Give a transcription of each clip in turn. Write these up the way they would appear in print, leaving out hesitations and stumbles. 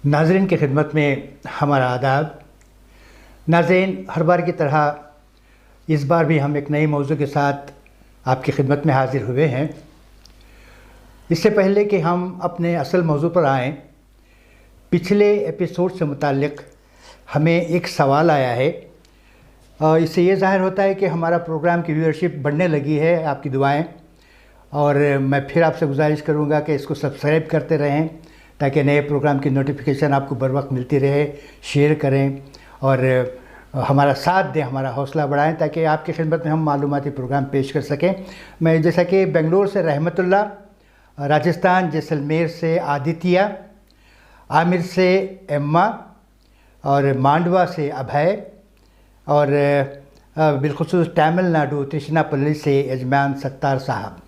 नाज़रीन की खिदमत में हमारा आदाब। नाज़रीन, हर बार की तरह इस बार भी हम एक नए मौजू के साथ आपकी खिदमत में हाज़िर हुए हैं। इससे पहले कि हम अपने असल मौजू पर आएँ, पिछले एपिसोड से मुताल्लिक़ हमें एक सवाल आया है। इससे ये ज़ाहिर होता है कि हमारा प्रोग्राम की व्यूअरशिप बढ़ने लगी है, आपकी दुआएं। और मैं फिर आपसे गुजारिश करूंगा कि इसको सब्सक्राइब करते रहें ताकि नए प्रोग्राम की नोटिफिकेशन आपको बर वक्त मिलती रहे। शेयर करें और हमारा साथ दें, हमारा हौसला बढ़ाएं ताकि आपकी खिदमत में हम मालूमाती प्रोग्राम पेश कर सकें। मैं जैसा कि बेंगलोर से रहमतुल्लाह, राजस्थान जैसलमेर से आदित्य, आमिर से एम्मा और मांडवा से अभय और बिलखुसूस तमिलनाडु त्रिशनापल्ली से यजमान सत्तार साहब।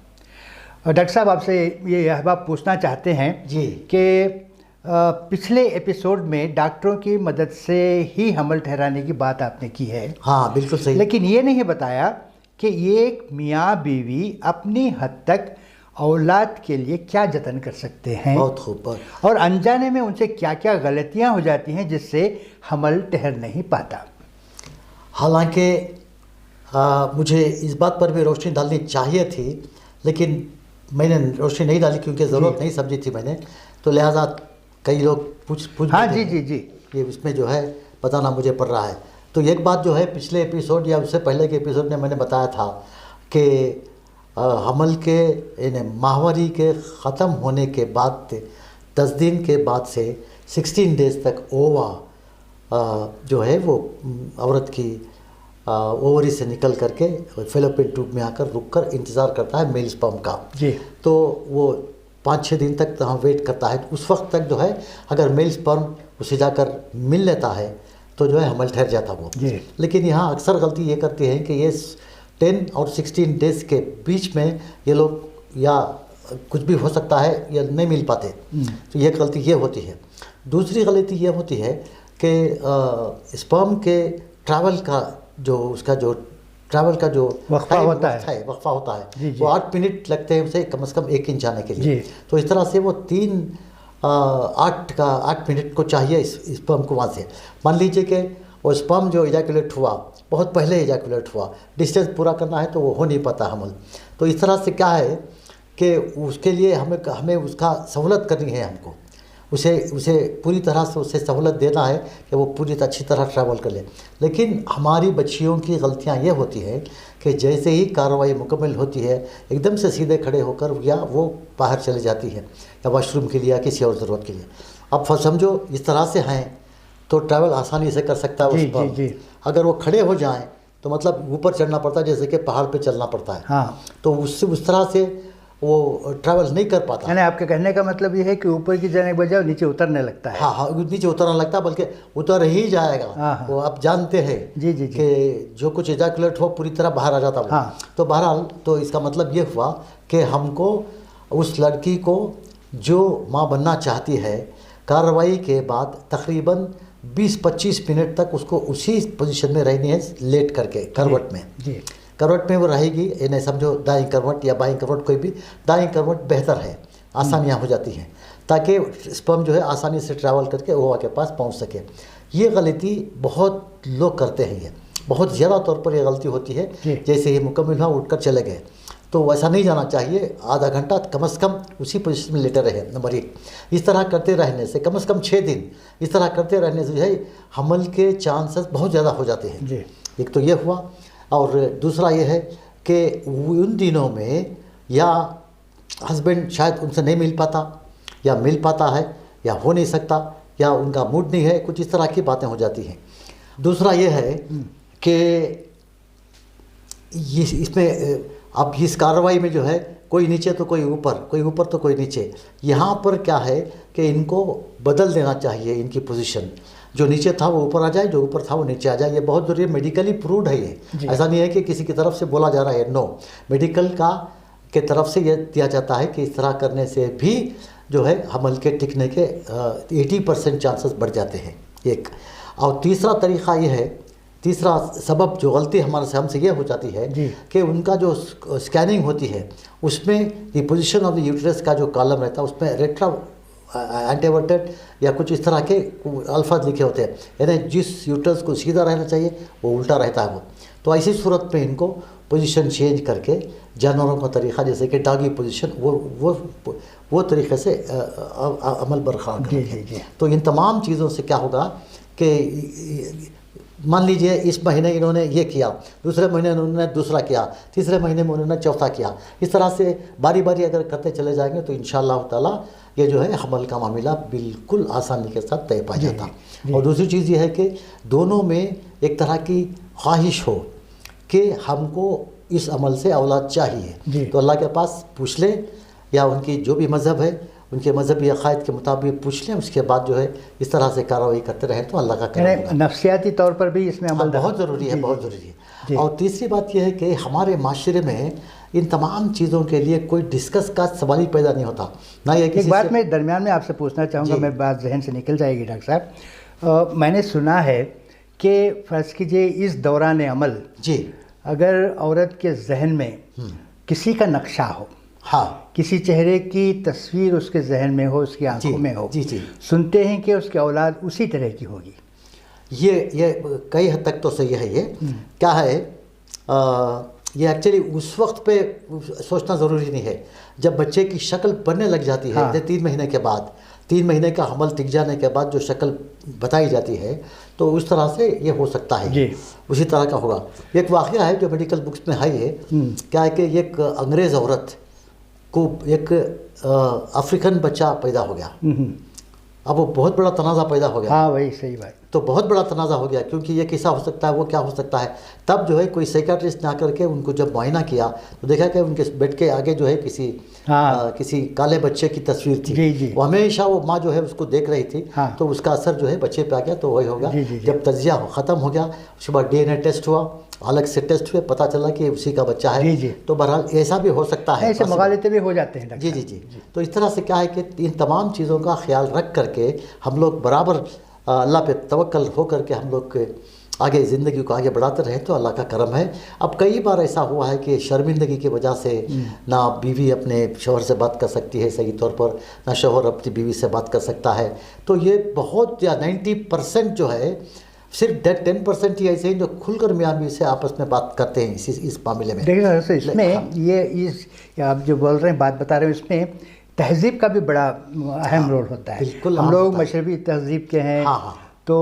और डॉक्टर साहब, आपसे ये अहबाब पूछना चाहते हैं जी कि पिछले एपिसोड में डॉक्टरों की मदद से ही हमल ठहराने की बात आपने की है। हाँ, बिल्कुल सही। लेकिन ये नहीं बताया कि ये एक मियाँ बीवी अपनी हद तक औलाद के लिए क्या जतन कर सकते हैं। बहुत खूब। और अनजाने में उनसे क्या क्या गलतियाँ हो जाती हैं जिससे हमल ठहर नहीं पाता। हालांकि मुझे इस बात पर भी रोशनी डालनी चाहिए थी, लेकिन मैंने रोशनी नहीं डाली क्योंकि ज़रूरत नहीं समझी थी मैंने, तो लिहाजा कई लोग पूछ हाँ बैठे जी हैं। जी जी ये इसमें जो है बताना मुझे पड़ रहा है। तो एक बात जो है, पिछले एपिसोड या उससे पहले के एपिसोड में मैंने बताया था कि हमल के माहवारी के ख़त्म होने के बाद 10 दिन के बाद से 16 डेज़ तक ओवा जो है वो औरत की ओवरी से निकल करके फेलोपियन ट्यूब में आकर रुककर इंतज़ार करता है मेल स्पर्म का जी। तो वो 5-6 दिन तक हम वेट करता है। उस वक्त तक जो है अगर मेल स्पर्म उसे जाकर मिल लेता है तो जो है हमल ठहर जाता वो। लेकिन यहाँ अक्सर गलती ये करती है कि ये 10 और 16 डेज़ के बीच में ये लोग या कुछ भी हो सकता है या नहीं मिल पाते, तो ये गलती ये होती है। दूसरी गलती ये होती है कि स्पर्म के ट्रैवल का जो वक्फा होता है जी, वो 8 मिनट लगते हैं उसे कम से कम 1 इंच जाने के लिए। तो इस तरह से वो 8 मिनट को चाहिए इस स्पर्म को। वहाँ से मान लीजिए कि वो स्पर्म जो इजैकुलेट हुआ, बहुत पहले इजैकुलेट हुआ, डिस्टेंस पूरा करना है तो वो हो नहीं पाता हमल। तो इस तरह से क्या है कि उसके लिए हमें उसका सहूलत करनी है, हमको उसे पूरी तरह से उसे सहूलत देना है कि वो पूरी अच्छी तरह ट्रैवल कर ले। लेकिन हमारी बच्चियों की गलतियां ये होती है कि जैसे ही कार्रवाई मुकम्मल होती है एकदम से सीधे खड़े होकर या वो बाहर चले जाती है या वॉशरूम के लिए या किसी और ज़रूरत के लिए। अब समझो इस तरह से हैं तो ट्रैवल आसानी से कर सकता है उस पर। अगर वो खड़े हो जाएँ तो मतलब ऊपर चढ़ना पड़ता है, जैसे कि पहाड़ पर चलना पड़ता है। हाँ। तो उससे उस तरह से वो ट्रैवल नहीं कर पाता। यानी आपके कहने का मतलब ये है कि ऊपर की जाने के बजाय नीचे उतरने लगता है। हाँ, नीचे उतरने लगता है, बल्कि उतर ही जाएगा। हाँ। वो आप जानते हैं जी कि जो कुछ इजैकुलेट हो पूरी तरह बाहर आ जाता है। हाँ। तो बहरहाल तो इसका मतलब ये हुआ कि हमको उस लड़की को जो माँ बनना चाहती है, कार्रवाई के बाद तकरीबन 20-25 मिनट तक उसको उसी पोजीशन में रहनी है, लेट करके करवट में। करवट में वो रहेगी, ये नहीं समझो दाईं करवट या बाईं करवट, कोई भी दाईं करवट बेहतर है, आसानियाँ हो जाती हैं ताकि स्पर्म जो है आसानी से ट्रैवल करके ओवा के पास पहुंच सके। ये गलती बहुत लोग करते हैं, ये बहुत ज़्यादा तौर पर ये गलती होती है। जैसे ही मुकम्मल हुआ उठकर चले गए, तो वैसा नहीं जाना चाहिए। आधा घंटा कम से कम उसी पोजीशन में लेटे रहे। नंबर 1, इस तरह करते रहने से कम 6 दिन इस तरह करते रहने से जो है हमल के चांसेस बहुत ज़्यादा हो जाते हैं। एक तो ये हुआ, और दूसरा ये है कि उन दिनों में या हस्बैंड शायद उनसे नहीं मिल पाता या मिल पाता है या हो नहीं सकता या उनका मूड नहीं है, कुछ इस तरह की बातें हो जाती हैं। दूसरा ये है कि इसमें अब इस कार्रवाई में जो है कोई नीचे तो कोई ऊपर, कोई ऊपर तो कोई नीचे। यहाँ पर क्या है कि इनको बदल देना चाहिए, इनकी पोजीशन। जो नीचे था वो ऊपर आ जाए, जो ऊपर था वो नीचे आ जाए। ये बहुत ज़रूरी है, मेडिकली प्रूव्ड है ये। ऐसा नहीं है कि किसी की तरफ से बोला जा रहा है, नो, मेडिकल के तरफ से ये दिया जाता है कि इस तरह करने से भी जो है हमल के टिकने के 80% चांसेस बढ़ जाते हैं। एक और तीसरा तरीक़ा ये है, तीसरा सबब जो गलती हमसे ये हो जाती है कि उनका जो स्कैनिंग होती है उसमें the position of the uterus का जो कॉलम रहता है उसमें एंटीवर्टेड या कुछ इस तरह के अल्फाज लिखे होते हैं, यानी जिस यूट्रस को सीधा रहना चाहिए वो उल्टा रहता है वो। तो ऐसी सूरत में इनको पोजीशन चेंज करके जानवरों का तरीक़ा, जैसे कि डॉगी पोजीशन, वो तरीक़े से अमल बरकरार करेंगे। तो इन तमाम चीज़ों से क्या होगा कि मान लीजिए इस महीने इन्होंने ये किया, दूसरे महीने उन्होंने दूसरा किया, तीसरे महीने में उन्होंने चौथा किया, इस तरह से बारी बारी अगर करते चले जाएंगे तो इंशाअल्लाह ताला ये जो है हमल का मामला बिल्कुल आसानी के साथ तय पा जाता। और दूसरी चीज़ ये है कि दोनों में एक तरह की ख्वाहिश हो कि हमको इस अमल से औलाद चाहिए, तो अल्लाह के पास पूछ ले, या उनकी जो भी मज़हब है उनके मजहबी अक़ायद के मुताबिक पूछ लें, उसके बाद जो है इस तरह से कार्रवाई करते रहें तो अल्लाह का करम। नफ्सियाती तौर पर भी इसमें अमल बहुत ज़रूरी है, बहुत ज़रूरी है। और तीसरी बात यह है कि हमारे माशरे में इन तमाम चीज़ों के लिए कोई डिस्कस का सवाल ही पैदा नहीं होता ना। ये एक बात मैं दरमियान में आपसे पूछना चाहूँगा, मैं बात जहन से निकल जाएगी डॉक्टर साहब। मैंने सुना है कि फ़र्ज़ कीजिए इस दौरान अमल अगर औरत के जहन में किसी का नक्शा हो, हाँ, किसी चेहरे की तस्वीर उसके जहन में हो, उसकी आंखों में हो, सुनते हैं कि उसकी औलाद उसी तरह की होगी। ये कई हद तक तो सही है। ये क्या है, ये एक्चुअली उस वक्त पे सोचना ज़रूरी नहीं है जब बच्चे की शक्ल बनने लग जाती है। हाँ। 3 महीने के बाद, 3 महीने का हमल टिक जाने के बाद जो शक्ल बताई जाती है तो उस तरह से ये हो सकता है, उसी तरह का होगा। एक वाक़या है जो मेडिकल बुक्स में है, ये क्या है कि एक अंग्रेज़ औरत को एक अफ्रीकन बच्चा पैदा हो गया। अब वो बहुत बड़ा तनाज़ा पैदा हो गया। हाँ वही सही बात। तो बहुत बड़ा तनाज़ा हो गया, क्योंकि ये कैसा हो सकता है, वो क्या हो सकता है। तब जो है कोई साइकियाट्रिस्ट ने आकर के उनको जब मुआयना किया तो देखा कि उनके बेड के आगे जो है किसी काले बच्चे की तस्वीर थी। वो हमेशा वो माँ जो है उसको देख रही थी। तो उसका असर जो है बच्चे पे आ गया। तो वही हो गया। जब तजिया ख़त्म हो गया, उसके बाद DNA टेस्ट हुआ, अलग से टेस्ट हुए, पता चला कि उसी का बच्चा है। तो बहरहाल ऐसा भी हो सकता है, ऐसे मुगालते भी हो जाते हैं। जी। तो इस तरह से क्या है कि इन तमाम चीज़ों का ख्याल रख करके हम लोग बराबर अल्लाह पे तवक्कल हो करके हम लोग आगे ज़िंदगी को आगे बढ़ाते रहें तो अल्लाह का करम है। अब कई बार ऐसा हुआ है कि शर्मिंदगी की वजह से ना बीवी अपने शौहर से बात कर सकती है सही तौर पर, ना शौहर अपनी बीवी से बात कर सकता है। तो ये बहुत या 90% जो है, सिर्फ 10% ही ऐसे हैं जो खुलकर मियाँ बीवी से आपस में बात करते हैं इस मामले में। देखिए इसमें ये आप जो बोल रहे हैं, बात बता रहे हैं, इसमें तहज़ीब का भी बड़ा अहम रोल होता है। बिल्कुल, हम लोग मशरबी तहज़ीब के हैं। हाँ। तो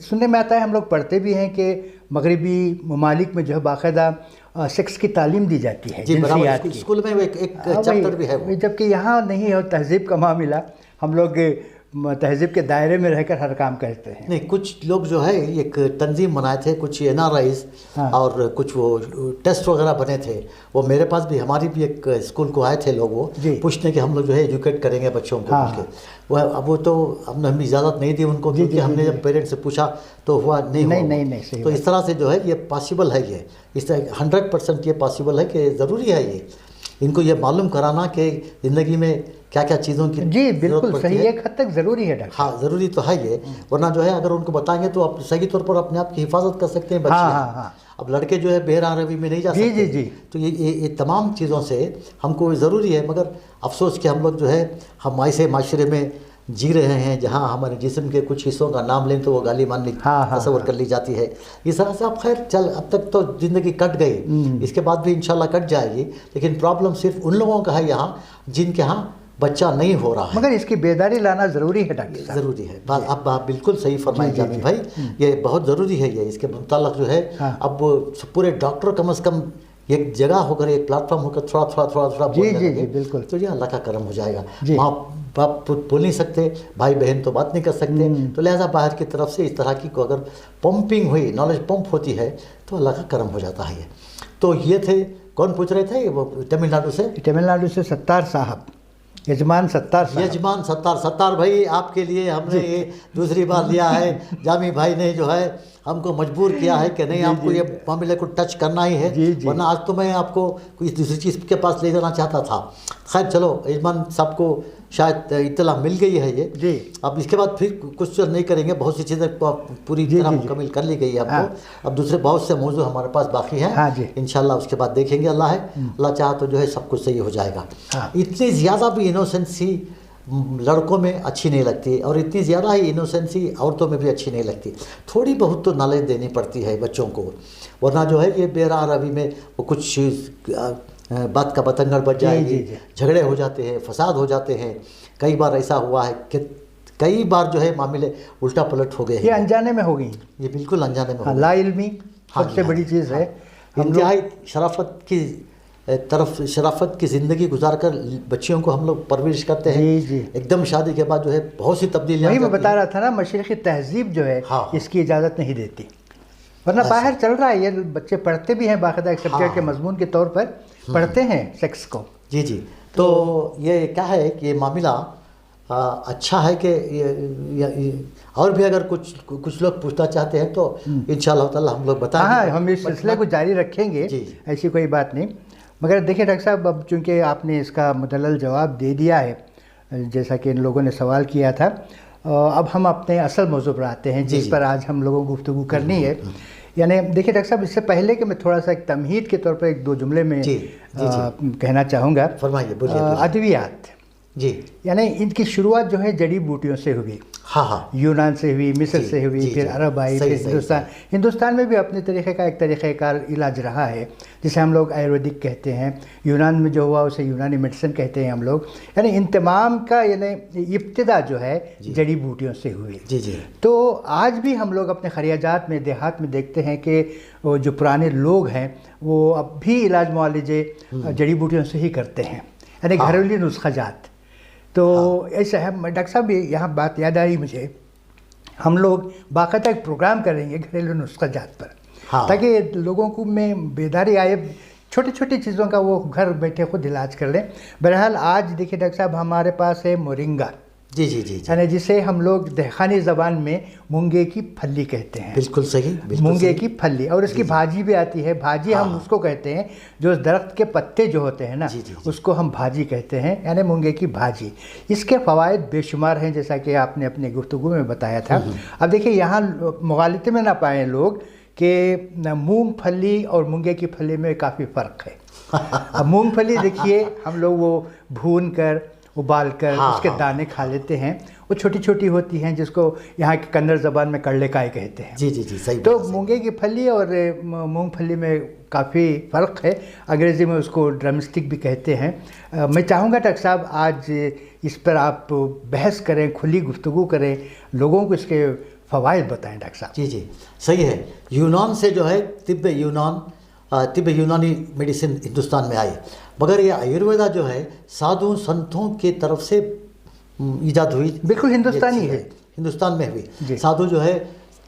सुनने में आता है, हम लोग पढ़ते भी हैं कि मगरबी ममालिक में जो है बाकायदा सेक्स की तालीम दी जाती है, जिनसियात की। स्कूल में एक चैप्टर भी है, जबकि यहाँ नहीं है तहज़ीब का मामला। हम लोग तहज़ीब के दायरे में रहकर हर काम करते हैं। नहीं, कुछ लोग जो है एक तंजीम बनाए थे, कुछ NRIs और कुछ वो टेस्ट वगैरह बने थे। वो मेरे पास भी, हमारी भी एक स्कूल को आए थे लोग, वो पूछने कि हम लोग जो है एजुकेट करेंगे बच्चों को। वो तो हमने हमें इजाज़त नहीं दी उनको, क्योंकि हमने जब पेरेंट्स से पूछा तो हुआ नहीं। तो इस तरह से जो है ये पॉसिबल है, ये इस तरह 100% ये पॉसिबल है कि ज़रूरी है ये इनको ये मालूम कराना कि ज़िंदगी में क्या क्या चीज़ों की। जी बिल्कुल सही, एक हद तक ज़रूरी है डॉक्टर। हाँ, ज़रूरी तो है ये, वरना जो है अगर उनको बताएंगे तो आप सही तौर पर अपने आप की हिफाजत कर सकते हैं बच्चे। हाँ। अब लड़के जो है बेहरा रवि में नहीं जा सकते। जी। तो ये तमाम चीज़ों से हमको ज़रूरी है, मगर अफसोस कि हम लोग जो है हम ऐसे माशरे में जी रहे हैं जहाँ हमारे जिस्म के कुछ हिस्सों का नाम लें तो वो गाली मान ली, तस्वर कर ली जाती है। इस तरह से अब खैर चल, अब तक तो ज़िंदगी कट गई, इसके बाद भी इंशाल्लाह कट जाएगी। लेकिन प्रॉब्लम सिर्फ उन लोगों का है यहाँ जिनके यहाँ बच्चा नहीं हो रहा है, मगर इसकी बेदारी लाना ज़रूरी है डॉक्टर साहब। ज़रूरी है। आप बिल्कुल सही फरमाएं जामी भाई, ये बहुत ज़रूरी है। ये इसके मुताल्लिक़ जो है अब पूरे डॉक्टर कम अज़ कम एक जगह होकर, एक प्लेटफॉर्म होकर थोड़ा बोलने लगे, बिल्कुल, तो ये अल्लाह का करम हो जाएगा। माँ बाप बोल नहीं सकते, भाई बहन तो बात नहीं कर सकते, तो लिहाजा बाहर की तरफ से इस तरह की को अगर पंपिंग हुई, नॉलेज पंप होती है तो अल्लाह का करम हो जाता है। तो ये थे, कौन पूछ रहे थे? वो तमिलनाडु से सत्तार साहब, यजमान सत्तार भाई, आपके लिए हमने ये दूसरी बार लिया है। जामी भाई ने जो है हमको मजबूर किया है कि नहीं, आपको ये मामले को टच करना ही है, वरना आज तो मैं आपको कोई दूसरी चीज़ के पास ले जाना चाहता था। खैर चलो, यजमान साहब को शायद इत्तला मिल गई है ये जी। अब इसके बाद फिर कुछ नहीं करेंगे, बहुत सी चीज़ें पूरी तरह मुकम्मल कर ली गई है हमको। अब दूसरे बहुत से मौजूद हमारे पास बाकी हैं, इंशाल्लाह उसके बाद देखेंगे। अल्लाह चाहा तो जो है सब कुछ सही हो जाएगा। इतनी ज़्यादा भी इनोसेंसी लड़कों में अच्छी नहीं लगती और इतनी ज़्यादा ही इनोसेंसी औरतों में भी अच्छी नहीं लगती। थोड़ी बहुत तो नॉलेज देनी पड़ती है बच्चों को, वरना जो है ये बेराह रवी में वो कुछ बात का बतंगड़ बच जाएगी, झगड़े हो जाते हैं, फसाद हो जाते हैं। कई बार ऐसा हुआ है कि कई बार जो है मामले उल्टा पलट हो गए हैं। ये अनजाने में हो गई, ये बिल्कुल अनजाने में हो गई। लाइल्मी सबसे बड़ी चीज़ है। इंतहाई शराफत की तरफ शराफत की ज़िंदगी गुजार कर बच्चियों को हम लोग परवरिश करते हैं। जी जी। एकदम शादी के बाद जो है बहुत सी तब्दीलियाँ। वही मैं बता रहा था ना, मशरिक़ी तहज़ीब जो है इसकी इजाज़त नहीं देती, वरना बाहर चल रहा है। ये बच्चे पढ़ते भी हैं बाकायदा, एक सब्जेक्ट के मजमून के तौर पर पढ़ते हैं सेक्स को। जी जी। तो ये क्या है कि ये मामला अच्छा है कि और भी अगर कुछ लोग पूछना चाहते हैं तो इंशाअल्लाह ताला हम लोग बताएंगे। हाँ, हम इस सिलसिले को जारी रखेंगे, ऐसी कोई बात नहीं। मगर देखिए डॉक्टर साहब, अब चूँकि आपने इसका मुदल्लल जवाब दे दिया है जैसा कि इन लोगों ने सवाल किया था, अब हम अपने असल मौजू पर आते हैं जिस पर आज हम लोगों को गुफ्तगू करनी है। यानी देखिए डॉक्टर साहब, इससे पहले कि मैं थोड़ा सा एक तमहीद के तौर पर एक दो जुमले में कहना चाहूँगा। फरमाइए, बोलिए। अद्वियात जी, यानी इनकी शुरुआत जो है जड़ी बूटियों से हुई। हाँ, यूनान से हुई, मिस्र से हुई, फिर अरब आई, फिर हिंदुस्तान में भी अपने तरीक़े का एक तरीक़ेकार इलाज रहा है जिसे हम लोग आयुर्वेदिक कहते हैं। यूनान में जो हुआ उसे यूनानी मेडिसिन कहते हैं हम लोग। यानी इन तमाम का यानी इब्तिदा जो है जड़ी बूटियों से हुई। जी जी। तो आज भी हम लोग अपने खरियाजात में, देहात में देखते हैं कि वो जो पुराने लोग हैं वो अब भी इलाज मुआलजे जड़ी बूटियों से ही करते हैं, यानी घरेलू नुस्खा जात। तो ऐसा है डॉक्टर साहब, यहाँ बात याद आई मुझे, हम लोग बाकायदा एक प्रोग्राम करेंगे घरेलू नुस्खा जात पर, ताकि लोगों को में बेदारी आए, छोटी छोटी चीज़ों का वो घर बैठे खुद इलाज कर लें। बहरहाल आज देखिए डॉक्टर साहब, हमारे पास है मोरिंगा। जी जी जी, यानी जिसे हम लोग दहखानी ज़बान में मूंगे की फली कहते हैं। बिल्कुल सही, मूंगे की फली। और इसकी भाजी भी आती है। भाजी हम उसको कहते हैं जो दरख्त के पत्ते जो होते हैं ना, उसको हम भाजी कहते हैं, यानी मूंगे की भाजी। इसके फ़वाइद बेशुमार हैं जैसा कि आपने अपने गुफ्तगू में बताया था। अब देखिए यहाँ मुगालते में ना पाएँ लोग कि मूंगफली और मूंगे की फली में काफ़ी फ़र्क है। अब मूंगफली देखिए हम लोग वो भून कर उबाल कर उसके दाने खा लेते हैं। वो छोटी छोटी होती हैं जिसको यहाँ की कन्नड़ ज़बान में कड़लेकाई कहते हैं। जी जी जी, सही। तो मूंगे की फली और मूंगफली में काफ़ी फ़र्क है। अंग्रेज़ी में उसको ड्रमस्टिक भी कहते हैं। मैं चाहूँगा डॉक्टर साहब आज इस पर आप बहस करें, खुली गुफ्तगू करें, लोगों को इसके फ़वाइद बताएं डॉक्टर साहब। जी जी, सही है। यूनान से जो है तिब्ब यूनानी मेडिसिन हिंदुस्तान में आई, मगर ये आयुर्वेदा जो है साधु संतों की तरफ से ईजाद हुई। बिल्कुल हिंदुस्तानी है, हिंदुस्तान में हुई। साधु जो है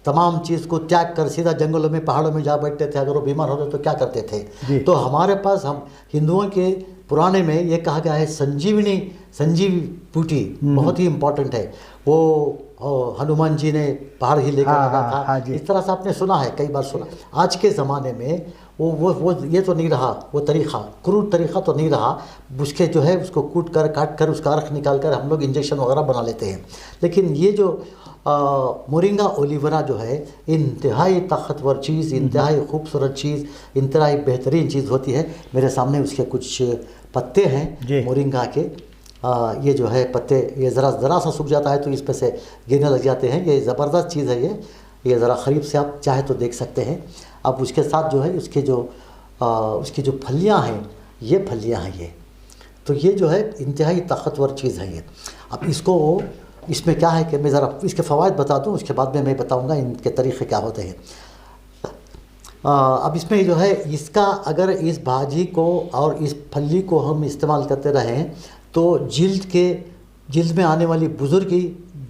तमाम चीज़ को त्याग कर सीधा जंगलों में, पहाड़ों में जा बैठते थे। अगर वो बीमार होते तो क्या करते थे? तो हमारे पास, हम हिंदुओं के पुराने में ये कहा गया है संजीव बूटी बहुत ही इम्पोर्टेंट है। वो हनुमान जी ने पहाड़ ही लेकर आया था। इस तरह से आपने सुना है, कई बार सुना। आज के ज़माने में वो ये तो नहीं रहा, वो तरीक़ा, क्रूर तरीक़ा तो नहीं रहा। उसके जो है उसको काट कर उसका अर्क निकाल कर हम लोग इंजेक्शन वगैरह बना लेते हैं। लेकिन ये जो मोरिंगा ओलिवरा जो है इंतहाई ताकतवर चीज़, इंतहाई खूबसूरत चीज़, इंतहाई बेहतरीन चीज़ होती है। मेरे सामने उसके कुछ पत्ते हैं मोरिंगा के। ये जो है पत्ते, ये ज़रा सा सूख जाता है तो इस पर से गिरने लग जाते हैं। ये ज़बरदस्त चीज़ है। ये ज़रा करीब से आप चाहे तो देख सकते हैं। अब उसके साथ जो है उसकी जो फलियाँ हैं, ये फलियाँ हैं ये, तो ये जो है इंतहाई ताकतवर चीज़ है ये। अब इसमें क्या है कि मैं ज़रा इसके फ़वाइद बता दूं, उसके बाद में मैं बताऊंगा इनके तरीक़े क्या होते हैं। अब इसमें जो है इसका, अगर इस भाजी को और इस फली को हम इस्तेमाल करते रहें तो जिल्द में आने वाली बुजुर्गी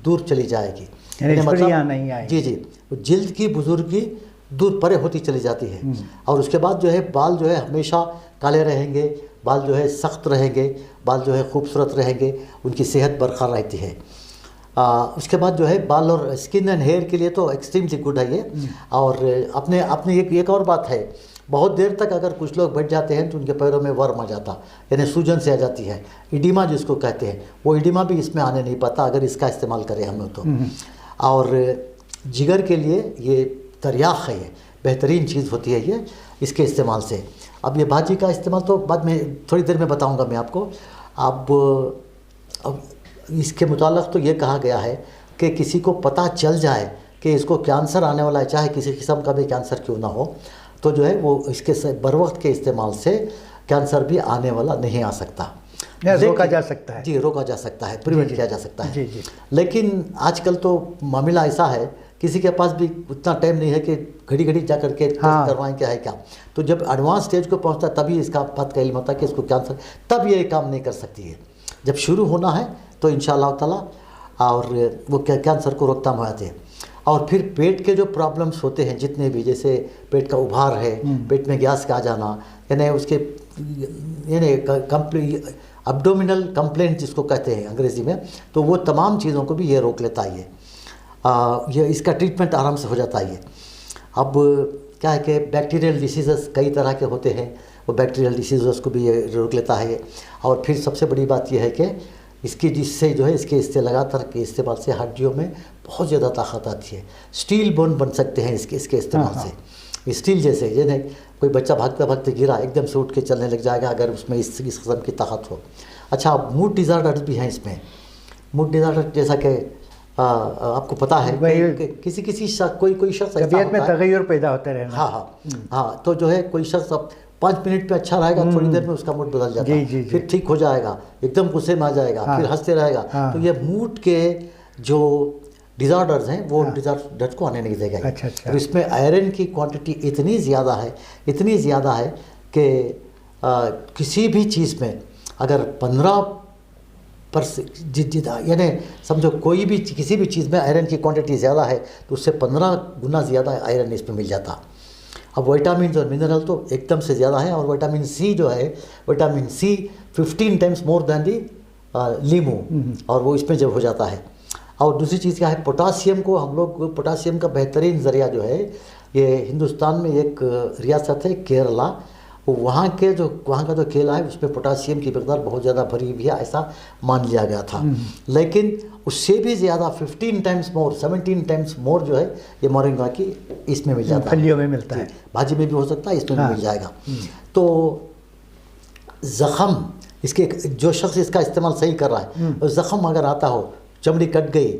दूर चली जाएगी। मतलब नहीं आएगी। जी, जिल्द की बुजुर्गी दूर परे होती चली जाती है। और उसके बाद जो है बाल जो है हमेशा काले रहेंगे, बाल जो है सख्त रहेंगे, बाल जो है खूबसूरत रहेंगे, उनकी सेहत बरकरार रहती है। उसके बाद जो है बाल और स्किन एंड हेयर के लिए तो एक्सट्रीमली गुड है ये। और अपने एक और बात है, बहुत देर तक अगर कुछ लोग बैठ जाते हैं तो उनके पैरों में वर्म आ जाता, यानी सूजन से आ जाती है, इडिमा जिसको कहते हैं, वो इडिमा भी इसमें आने नहीं पाता अगर इसका इस्तेमाल करें हम लोग तो। और जिगर के लिए ये तरियाख है, ये बेहतरीन चीज़ होती है ये इसके इस्तेमाल से। अब ये भाजी का इस्तेमाल तो बाद में थोड़ी देर में बताऊंगा मैं आपको। अब इसके मुताल्लिक़ तो ये कहा गया है कि किसी को पता चल जाए कि इसको कैंसर आने वाला है, चाहे किसी किस्म का भी कैंसर क्यों ना हो, तो जो है वो इसके बर वक्त के इस्तेमाल से कैंसर भी आने वाला नहीं आ सकता, रोका जा सकता है। जी, रोका जा सकता है, प्रिवेंट किया जा सकता है। जी जी। लेकिन आजकल तो मामला ऐसा है, किसी के पास भी उतना टाइम नहीं है कि घड़ी घड़ी जा करके टेस्ट करवाएं क्या है क्या। तो जब एडवांस स्टेज को पहुंचता है तभी इसका बात का इल्म होता है कि इसको कैंसर, तब ये काम नहीं कर सकती है। जब शुरू होना है तो इंशाअल्लाह ताला और वो कैंसर को रोकथाम हो जाते हैं। और फिर पेट के जो प्रॉब्लम्स होते हैं जितने भी, जैसे पेट का उभार है, पेट में गैस का आ जाना, यानी उसके यानी एब्डोमिनल कंप्लेंट जिसको कहते हैं अंग्रेज़ी में, तो वो तमाम चीज़ों को भी ये रोक लेता है। ये इसका ट्रीटमेंट आराम से हो जाता है। अब क्या है कि बैक्टीरियल डिसीज़ कई तरह के होते हैं, वो बैक्टीरियल डिसीज़ को भी ये रोक लेता है। और फिर सबसे बड़ी बात यह है कि इसकी जिससे जो है इसके लगातार के इस्तेमाल से हड्डियों में बहुत ज़्यादा ताकत आती है। स्टील बोन बन सकते हैं इसके इस्तेमाल से। स्टील जैसे यानी कोई बच्चा भागते भागते गिरा, एकदम से उठ के चलने लग जाएगा अगर उसमें इस किस्म की ताकत हो। अच्छा, मूड डिज़ार्डर्स भी हैं इसमें। मूड डिज़ार्डर जैसा कि आपको पता है कि किसी शख्स कोई शख्स तबीयत में तगय्युर पैदा होता रहना। हाँ, तो जो है कोई शख्स अब 5 मिनट पे अच्छा रहेगा, थोड़ी देर में उसका मूड बदल जाता है, फिर ठीक हो जाएगा, एकदम गुस्से में आ जाएगा, फिर हंसते रहेगा। तो ये मूड के जो डिज़ार्डर्स हैं वो डिज़ार्डर्स को आने नहीं देगा। अच्छा। तो इसमें आयरन की क्वांटिटी इतनी ज़्यादा है कि किसी भी चीज़ में अगर 15% यानी समझो कोई भी किसी भी चीज़ में आयरन की क्वांटिटी ज़्यादा है तो उससे 15 गुना ज़्यादा आयरन इसमें मिल जाता। अब विटामिन और मिनरल तो एकदम से ज़्यादा है। और विटामिन सी जो है, vitamin C 15 times more than the lemon, और वो इसमें जब हो जाता है। और दूसरी चीज़ क्या है, पोटासियम को हम लोग, पोटासियम का बेहतरीन ज़रिया जो है, ये हिंदुस्तान में एक रियासत है केरला, वहाँ का जो केला है उसमें पोटासियम की मकदार बहुत ज़्यादा भरी हुई है, ऐसा मान लिया गया था। लेकिन उससे भी ज़्यादा 15 टाइम्स मोर, 17 टाइम्स मोर जो है ये मोरिंगा की इसमें मिल जाता है, फलियों में मिलता है, भाजी में भी हो सकता है, इसमें भी मिल जाएगा। तो ज़ख़म, इसके जो शख्स इसका इस्तेमाल सही कर रहा है, और ज़ख़म अगर आता हो, चमड़ी कट गई,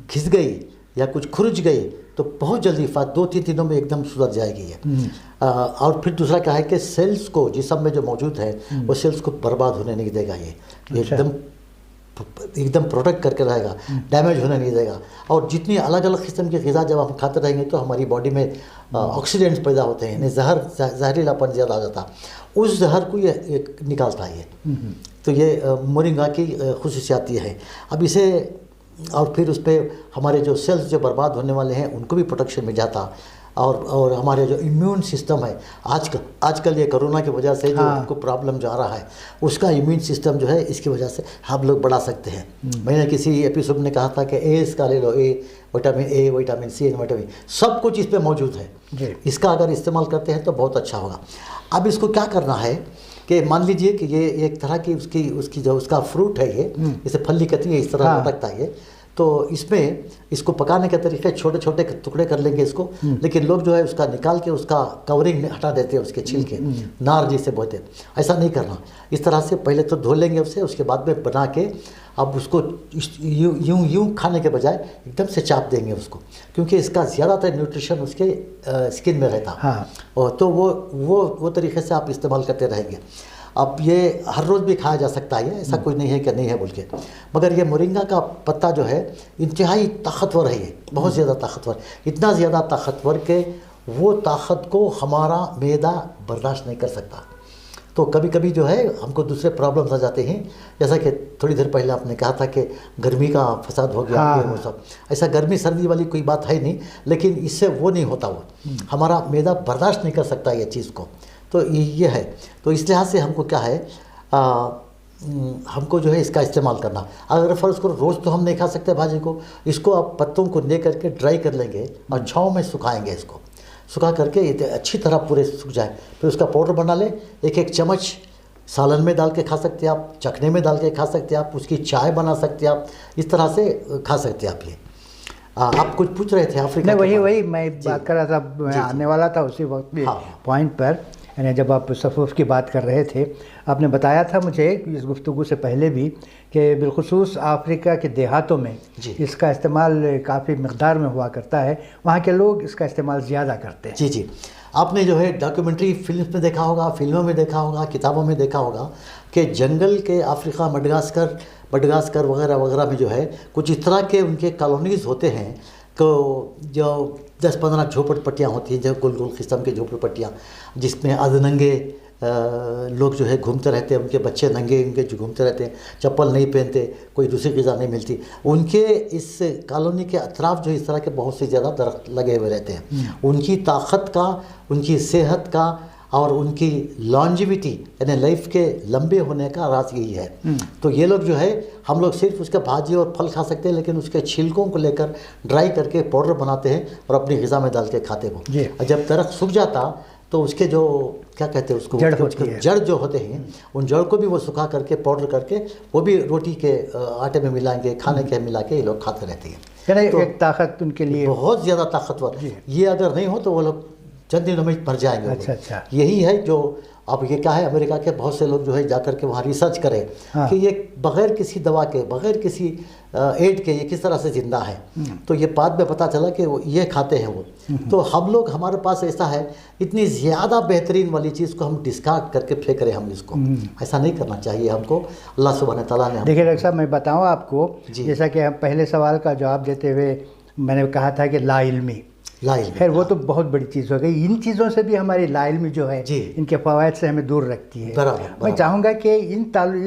खिंच गई या कुछ खुरच गई, तो बहुत जल्दी 2-3 दिनों में एकदम सुधर जाएगी ये। और फिर दूसरा क्या है कि सेल्स को, जिस्म में जो मौजूद है वो सेल्स को बर्बाद होने नहीं देगा ये। एकदम प्रोटेक्ट करके रहेगा, डैमेज होने नहीं देगा। और जितनी अलग अलग किस्म की ग़िज़ा जब हम खाते रहेंगे तो हमारी बॉडी में ऑक्सीडेंट्स पैदा होते हैं, यानी जहरीलापन ज़्यादा आ जाता, उस जहर को ये निकालता है ये। तो ये मोरिंगा की खुसूसियात ये है। अब इसे, और फिर उस पर हमारे जो सेल्स जो बर्बाद होने वाले हैं उनको भी प्रोटेक्शन मिल जाता। और हमारे जो इम्यून सिस्टम है, आजकल ये कोरोना की वजह से जो हमको प्रॉब्लम जो आ रहा है, उसका इम्यून सिस्टम जो है इसकी वजह से हम लोग बढ़ा सकते हैं। मैंने किसी एपिसोड में कहा था कि इसका ले लो, vitamin A, vitamin C, vitamin, सब कुछ इस पर मौजूद है। इसका अगर इस्तेमाल करते हैं तो बहुत अच्छा होगा। अब इसको क्या करना है कि मान लीजिए कि ये एक तरह की उसकी जो उसका फ्रूट है, ये जैसे फली कहती है, इस तरह लटकता है ये। तो इसमें इसको पकाने के तरीके छोटे छोटे टुकड़े कर लेंगे इसको, लेकिन लोग जो है उसका निकाल के उसका कवरिंग हटा देते हैं, उसके छिलके, नार जिसे बोलते हैं। ऐसा नहीं करना। इस तरह से पहले तो धो लेंगे उसे, उसके बाद में बना के अब उसको यूं खाने के बजाय एकदम से चाप देंगे उसको, क्योंकि इसका ज़्यादातर न्यूट्रिशन उसके स्किन में रहता। और तो वो तरीके से आप इस्तेमाल करते रहेंगे। अब ये हर रोज़ भी खाया जा सकता है, ऐसा कोई नहीं है कि नहीं है बोल के। मगर ये मोरिंगा का पत्ता जो है इंतहाई ताकतवर है, ये बहुत ज़्यादा ताकतवर, इतना ज़्यादा ताकतवर कि वो ताकत को हमारा मैदा बर्दाश्त नहीं कर सकता। तो कभी कभी जो है हमको दूसरे प्रॉब्लम्स आ जाते हैं, जैसा कि थोड़ी देर पहले आपने कहा था कि गर्मी का फसाद हो गया, वो सब। ऐसा गर्मी सर्दी वाली कोई बात है नहीं, लेकिन इससे वो नहीं होता, वो हमारा मैदा बर्दाश्त नहीं कर सकता ये चीज़ को। तो ये है। तो इस लिहाज से हमको क्या है, हमको जो है इसका इस्तेमाल करना। अगर फ़र्ज़ करो रोज़ तो हम नहीं खा सकते भाजी को, इसको आप पत्तों को ले करके ड्राई कर लेंगे और छाँव में सुखाएंगे। इसको सुखा करके अच्छी तरह पूरे सूख जाए, फिर उसका पाउडर बना ले। एक चम्मच सालन में डाल के खा सकते हैं आप, चखने में डाल के खा सकते हैं आप, उसकी चाय बना सकते हैं आप, इस तरह से खा सकते हैं आप। ये आप कुछ पूछ रहे थे अफ्रीका? नहीं, वही मैं बात कर रहा था, मैं आने वाला था उसी वक्त भी पॉइंट पर यानी जब आप सफ़ूफ की बात कर रहे थे, आपने बताया था मुझे इस गुफ्तगू से पहले भी कि बिलखुसूस अफ्रीका के देहातों में इसका इस्तेमाल काफ़ी मकदार में हुआ करता है, वहाँ के लोग इसका इस्तेमाल ज़्यादा करते हैं। जी जी, आपने जो है डॉक्यूमेंट्री फिल्म में देखा होगा, फिल्मों में देखा होगा, किताबों में देखा होगा कि जंगल के अफ्रीका, मडगास्कर वगैरह वगैरह में जो है कुछ इस तरह के उनके कॉलोनीज़ होते हैं तो जो 10-15 झोपड़पट्टियाँ होती हैं, जो गोल गोल किस्म के झोपड़पट्टियाँ, जिसमें अधनंगे लोग जो है घूमते रहते हैं, उनके बच्चे नंगे उनके जो घूमते रहते हैं, चप्पल नहीं पहनते, कोई दूसरी ग़िज़ा नहीं मिलती। उनके इस कॉलोनी के अतराफ़ जो इस तरह के बहुत से ज़्यादा दरख्त लगे हुए रहते हैं। उनकी ताकत का, उनकी सेहत का और उनकी लॉन्जिविटी यानी लाइफ के लंबे होने का राज यही है। तो ये लोग जो है, हम लोग सिर्फ उसका भाजी और फल खा सकते हैं, लेकिन उसके छिलकों को लेकर ड्राई करके पाउडर बनाते हैं और अपनी ग़िज़ा में डाल के खाते हैं वो। जब दरख्त सूख जाता तो उसके जो क्या कहते हैं उसको, जड़ जो होते हैं, उन जड़ को भी वो सुखा करके पाउडर करके वो भी रोटी के आटे में मिलाएंगे, खाने के मिला के ये लोग खाते रहते हैं। तो एक ताकत उनके लिए बहुत ज़्यादा ताकतवर। ये अगर नहीं हो तो वो लोग चंद दिनों में मर जाएंगे। अच्छा। यही है जो अब ये क्या है, अमेरिका के बहुत से लोग जो है जाकर के वहाँ रिसर्च करें कि ये बग़ैर किसी दवा के, बग़ैर किसी एड के ये किस तरह से ज़िंदा है। तो ये बाद में पता चला कि ये खाते हैं वो। तो हम लोग, हमारे पास ऐसा है, इतनी ज़्यादा बेहतरीन वाली चीज़ को हम डिस्कार्ड करके फेंक रहे हैं। हम इसको ऐसा नहीं करना चाहिए हमको। अल्लाह सुब्हान तआला ने, देखिए डॉक्टर साहब, मैं बताऊँ आपको, जैसा कि हम पहले सवाल का जवाब देते हुए मैंने कहा था कि लाइल्मी, खैर वो तो बहुत बड़ी चीज़ हो गई। इन चीज़ों से भी हमारी लाइल्मी जो है इनके फ़वाइद से हमें दूर रखती है। मैं चाहूँगा कि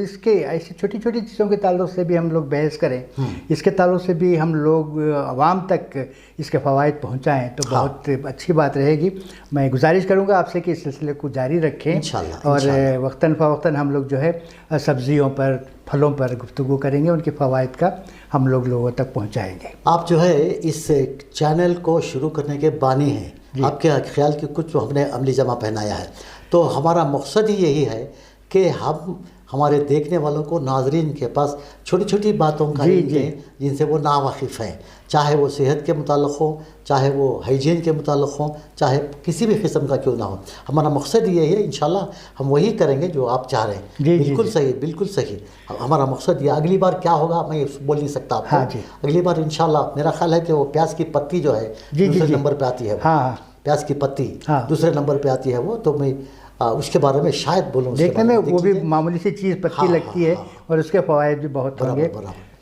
इसके ऐसी छोटी छोटी चीज़ों के ताल्लुक से भी हम लोग बहस करें, इसके ताल्लुक से भी हम लोग आवाम तक इसके फ़वाइद पहुँचाएँ तो बहुत अच्छी बात रहेगी। मैं गुजारिश करूँगा आपसे कि इस सिलसिले को जारी रखें और वक्तन फ़वक्तन हम लोग जो है सब्ज़ियों पर, फलों पर गुफ्तगू करेंगे, उनके फ़वाइद का हम लोग लोगों तक पहुंचाएंगे। आप जो है इस चैनल को शुरू करने के बानी हैं, आपके ख्याल की कुछ हमने अमली जमा पहनाया है। तो हमारा मकसद ही यही है कि हम हमारे देखने वालों को, नाजरीन के पास छोटी छोटी बातों का जिनसे वो नावाकिफ़ हैं, चाहे वो सेहत के मुताल्लिक़ हो, चाहे वो हाइजीन के मुताल्लिक़ हो, चाहे किसी भी किस्म का क्यों ना हो। हमारा मकसद ये है, इंशाल्लाह हम वही करेंगे जो आप चाह रहे हैं। बिल्कुल सही, बिल्कुल सही। हमारा मकसद ये, अगली बार क्या होगा मैं बोल नहीं सकता आपको। अगली बार इंशाल्लाह मेरा ख्याल है कि वो प्याज की पत्ती जो है दूसरे नंबर पर आती है। प्याज की पत्ती दूसरे नंबर पर आती है वो, तो मैं उसके बारे में शायद बोलूँ। देखने में वो भी मामूली सी चीज़ पत्ती लगती है और उसके फ़वाइद भी बहुत होंगे।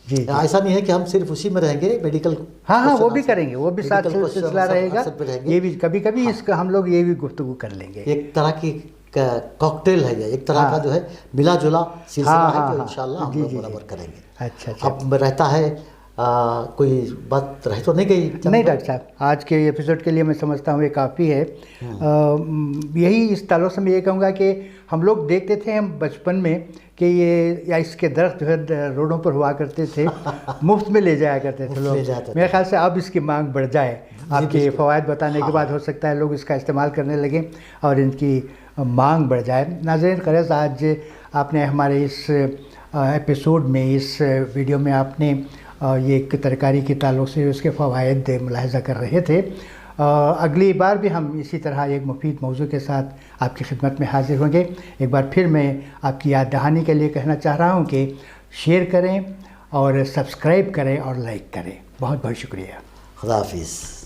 जी, ऐसा नहीं है कि हम सिर्फ उसी में रहेंगे, मेडिकल वो भी करेंगे, वो भी साथ सिलसिला रहेगा। ये भी कभी कभी इसका हम लोग ये भी गुफ्तगू कर लेंगे। एक तरह की कॉकटेल है, एक तरह का जो है मिला जुला सिलसिला है, जो इंशाल्लाह हम लोग बराबर करेंगे। अच्छा। अब रहता है कोई बात रह तो नहीं गई? नहीं डॉक्टर साहब, आज के एपिसोड के लिए मैं समझता हूँ ये काफ़ी है। यही इस ताल्लुक़ से मैं ये कहूँगा कि हम लोग देखते थे हम बचपन में कि ये या इसके दरख्त जो है रोडों पर हुआ करते थे, मुफ्त में ले जाया करते थे लोग। मेरे ख्याल से अब इसकी मांग बढ़ जाए। आपके फ़वाइद बताने के बाद हो सकता है लोग इसका इस्तेमाल करने लगें और इनकी मांग बढ़ जाए। नाज़रीन क़रज़, आज आपने हमारे इस एपिसोड में, इस वीडियो में आपने ये एक तरकारी के ताल्लुक़ से उसके फ़वाइद मुलाहिज़ा कर रहे थे। अगली बार भी हम इसी तरह एक मुफीद मौजू के साथ आपकी खिदमत में हाज़िर होंगे। एक बार फिर मैं आपकी याद दहानी के लिए कहना चाह रहा हूँ कि शेयर करें और सब्सक्राइब करें और लाइक करें। बहुत बहुत शुक्रिया। खुदा हाफ़िज़।